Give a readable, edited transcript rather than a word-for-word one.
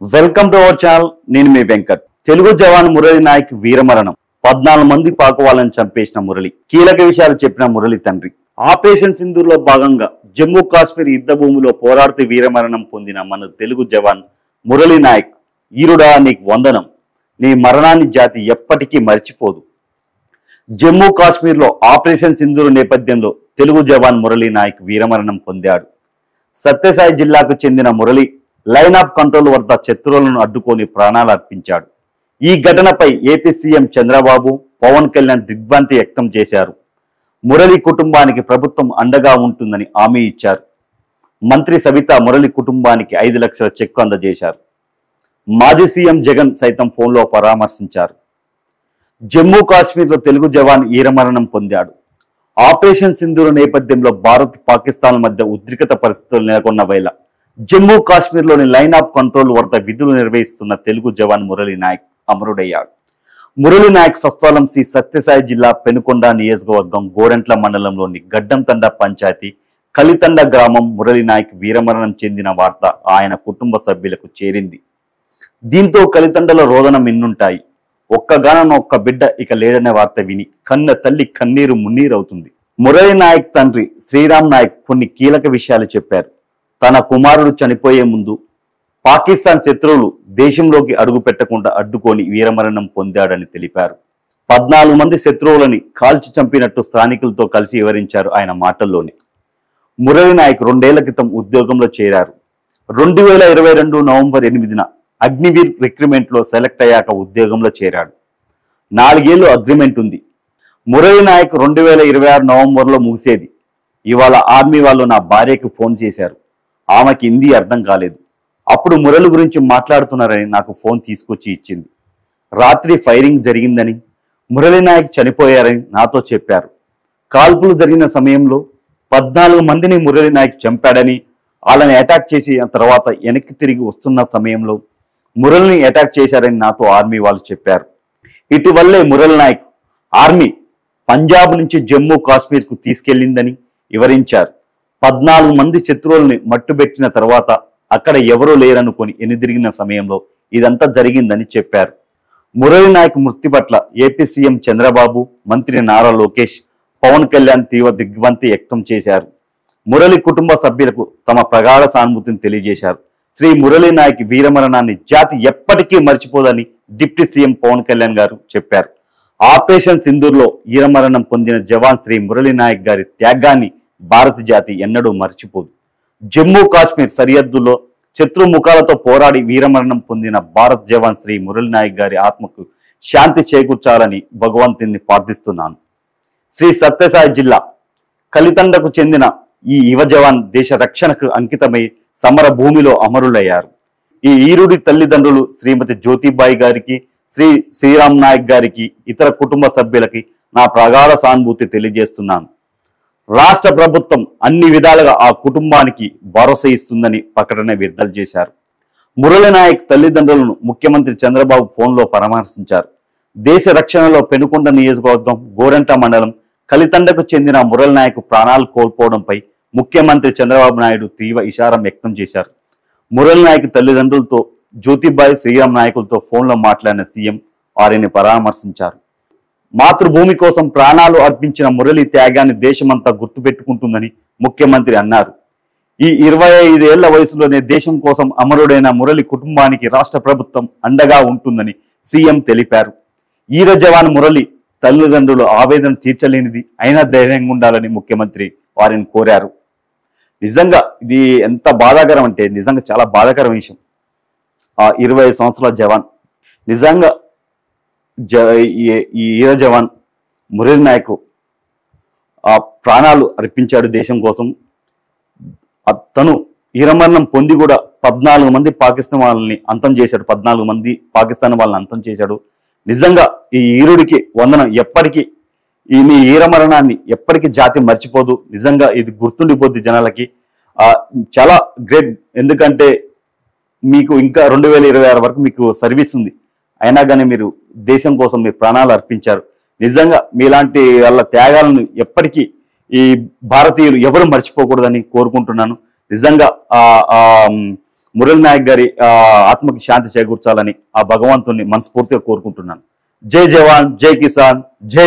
Welcome to our channel. నేను మీ వెంకట్. తెలుగు జవాన్ మురళి నాయక్ వీరమరణం. 14 మంది పాకు వాళ్ళని చంపేసిన మురళి కీలక విషయాలు చెప్పిన మురళి తండ్రి. ఆపరేషన్ సింధూర్ లో భాగంగా జమ్మూ కాశ్మీర్ యుద్ధ భూమిలో పోరాడుతూ వీరమరణం పొందిన మన తెలుగు జవాన్ మురళి నాయక్, ఈరుడా నీకు వందనం. నీ మరణాన్ని జాతి ఎప్పటికీ మర్చిపోదు. జమ్మూ కాశ్మీర్ లో ఆపరేషన్ సింధూర్ నేపథ్యంలో తెలుగు జవాన్ మురళి నాయక్ వీరమరణం పొందాడు. సత్యసాయి జిల్లాకు చెందిన మురళి లైన్ ఆఫ్ కంట్రోల్ వద్ద శత్రువులను అడ్డుకొని ప్రాణాలు అర్పించాడు. ఈ ఘటనపై ఏపీ సీఎం చంద్రబాబు, పవన్ కళ్యాణ్ దిగ్భ్రాంతి వ్యక్తం చేశారు. మురళి కుటుంబానికి ప్రభుత్వం అండగా ఉంటుందని హామీ ఇచ్చారు. మంత్రి సబితా మురళి కుటుంబానికి 5 లక్షల చెక్కు అందజేశారు. మాజీ సీఎం జగన్ సైతం ఫోన్లో పరామర్శించారు. జమ్మూ కాశ్మీర్లో తెలుగు జవాన్ వీరమరణం పొందాడు. ఆపరేషన్ సింధూర్ నేపథ్యంలో భారత్, పాకిస్తాన్ మధ్య ఉద్రిక్త పరిస్థితులు నెలకొన్న వేళ జమ్మూ కాశ్మీర్లోని లైన్ ఆఫ్ కంట్రోల్ వద్ద విధులు నిర్వహిస్తున్న తెలుగు జవాన్ మురళి నాయక్ అమరుడయ్యాడు. మురళి నాయక్ స్వస్థలం శ్రీ సత్యసాయి జిల్లా పెనుకొండ నియోజకవర్గం గోరెంట్ల మండలంలోని గడ్డంతండ పంచాయతీ కలితండ గ్రామం. మురళి నాయక్ వీరమరణం చెందిన వార్త ఆయన కుటుంబ సభ్యులకు చేరింది. దీంతో కలితండలో రోదన మిన్నుంటాయి. ఒక్క బిడ్డ ఇక లేడనే వార్త విని కన్న తల్లి కన్నీరు మున్నీరవుతుంది. మురళి నాయక్ తండ్రి శ్రీరామ్ నాయక్ కొన్ని కీలక విషయాలు చెప్పారు. తన కుమారుడు చనిపోయే ముందు పాకిస్తాన్ శత్రువులు దేశంలోకి అడుగు పెట్టకుండా అడ్డుకొని వీరమరణం పొందాడని తెలిపారు. 14 మంది శత్రువులని కాల్చి చంపినట్టు స్థానికులతో కలిసి వివరించారు ఆయన మాటల్లోనే. మురళి నాయక్ 2 ఏళ్ల క్రితం ఉద్యోగంలో చేరారు. 2022 నవంబర్ 8న అగ్నివీర్ రిక్రూట్మెంట్ లో సెలెక్ట్ అయ్యాక ఉద్యోగంలో చేరాడు. 4 ఏళ్లు అగ్రిమెంట్ ఉంది. మురళి నాయక్ 2026 నవంబర్లో ముగిసేది. ఇవాళ ఆర్మీ వాళ్ళు నా భార్యకు ఫోన్ చేశారు. ఆమెకి హిందీ అర్థం కాలేదు. అప్పుడు మురళి గురించి మాట్లాడుతున్నారని నాకు ఫోన్ తీసుకొచ్చి ఇచ్చింది. రాత్రి ఫైరింగ్ జరిగిందని, మురళి నాయక్ చనిపోయారని నాతో చెప్పారు. కాల్పులు జరిగిన సమయంలో 14 మందిని మురళి నాయక్ చంపాడని, వాళ్ళని అటాక్ చేసి తర్వాత వెనక్కి తిరిగి వస్తున్న సమయంలో మురళిని అటాక్ చేశారని నాతో ఆర్మీ వాళ్ళు చెప్పారు. ఇటీవల్లే మురళి నాయక్ ఆర్మీ పంజాబ్ నుంచి జమ్మూ కాశ్మీర్కు తీసుకెళ్లిందని వివరించారు. 14 మంది శత్రువుల్ని మట్టుబెట్టిన తర్వాత అక్కడ ఎవరూ లేరనుకొని ఎనిదిరిగిన సమయంలో ఇదంతా జరిగిందని చెప్పారు. మురళి నాయక్ మృతి పట్ల ఏపీ సీఎం చంద్రబాబు, మంత్రి నారా లోకేష్, పవన్ కళ్యాణ్ తీవ్ర దిగ్భ్రాంతి వ్యక్తం చేశారు. మురళి కుటుంబ సభ్యులకు తమ ప్రగాఢ సానుభూతిని తెలియజేశారు. శ్రీ మురళి నాయక్ వీరమరణాన్ని జాతి ఎప్పటికీ మర్చిపోదని డిప్యూటీ సీఎం పవన్ కళ్యాణ్ గారు చెప్పారు. ఆపరేషన్ సింధూర్ లో వీరమరణం పొందిన జవాన్ శ్రీ మురళి నాయక్ గారి త్యాగాన్ని భారత జాతి ఎన్నడూ మర్చిపోదు. జమ్మూ కాశ్మీర్ సరిహద్దులో శత్రు ముఖాలతో పోరాడి వీరమరణం పొందిన భారత్ జవాన్ శ్రీ మురళి నాయక్ గారి ఆత్మకు శాంతి చేకూర్చాలని భగవంతుని ప్రార్థిస్తున్నాను. శ్రీ సత్యసాయి జిల్లా కలితండకు చెందిన ఈ యువ జవాన్ దేశ రక్షణకు అంకితమై సమర భూమిలో అమరులయ్యారు. ఈ ఈరుడి తల్లిదండ్రులు శ్రీమతి జ్యోతిబాయి గారికి, శ్రీ శ్రీరామ్ నాయక్ గారికి, ఇతర కుటుంబ సభ్యులకి నా ప్రగాఢ సానుభూతి తెలియజేస్తున్నాను. రాష్ట్ర ప్రభుత్వం అన్ని విధాలుగా ఆ కుటుంబానికి భరోసా ఇస్తుందని ప్రకటన విడుదల చేశారు. మురళి నాయక్ తల్లిదండ్రులను ముఖ్యమంత్రి చంద్రబాబు ఫోన్లో పరామర్శించారు. దేశ రక్షణలో పెనుకొండ నియోజకవర్గం గోరెంట మండలం కలితండకు చెందిన మురళి నాయక్ ప్రాణాలు కోల్పోవడంపై ముఖ్యమంత్రి చంద్రబాబు నాయుడు తీవ్ర విచారం వ్యక్తం చేశారు. మురళి నాయక్ తల్లిదండ్రులతో జ్యోతిబాయి, శ్రీరామ్ నాయకులతో ఫోన్లో మాట్లాడిన సీఎం వారిని పరామర్శించారు. మాతృభూమి కోసం ప్రాణాలు అర్పించిన మురళి త్యాగాన్ని దేశమంతా గుర్తుపెట్టుకుంటుందని ముఖ్యమంత్రి అన్నారు. ఈ 25 ఏళ్ల వయసులోనే దేశం కోసం అమరుడైన మురళి కుటుంబానికి రాష్ట్ర ప్రభుత్వం అండగా ఉంటుందని సీఎం తెలిపారు. ఈర జవాన్ మురళి తల్లిదండ్రులు ఆవేదన తీర్చలేనిది, అయినా ధైర్యంగా ఉండాలని ముఖ్యమంత్రి వారిని కోరారు. నిజంగా ఇది ఎంత బాధాకరం అంటే నిజంగా చాలా బాధాకరం విషయం. ఆ 25 సంవత్సరాల జవాన్ నిజంగా ఈ ఈర జవాన్ మురళి నాయక్ ఆ ప్రాణాలు అర్పించాడు దేశం కోసం. తను వీరమరణం పొంది కూడా 14 మంది పాకిస్తాన్ వాళ్ళని అంతం చేశాడు. 14 మంది పాకిస్తాన్ వాళ్ళని అంతం చేశాడు. నిజంగా ఈ ఈరుడికి వందనం. ఎప్పటికీ ఈ వీరమరణాన్ని ఎప్పటికీ జాతి మర్చిపోదు. నిజంగా ఇది గుర్తుండిపోద్ది జనాలకి. చాలా గ్రేట్. ఎందుకంటే మీకు ఇంకా 2026 వరకు మీకు సర్వీస్ ఉంది. అయినా కానీ మీరు దేశం కోసం మీరు ప్రాణాలు అర్పించారు. నిజంగా మీలాంటి వాళ్ళ త్యాగాలను ఎప్పటికీ ఈ భారతీయులు ఎవరు మర్చిపోకూడదని కోరుకుంటున్నాను. నిజంగా మురళి నాయక్ గారి ఆత్మకి శాంతి చేకూర్చాలని ఆ భగవంతుని మనస్ఫూర్తిగా కోరుకుంటున్నాను. జై జవాన్, జై కిసాన్, జై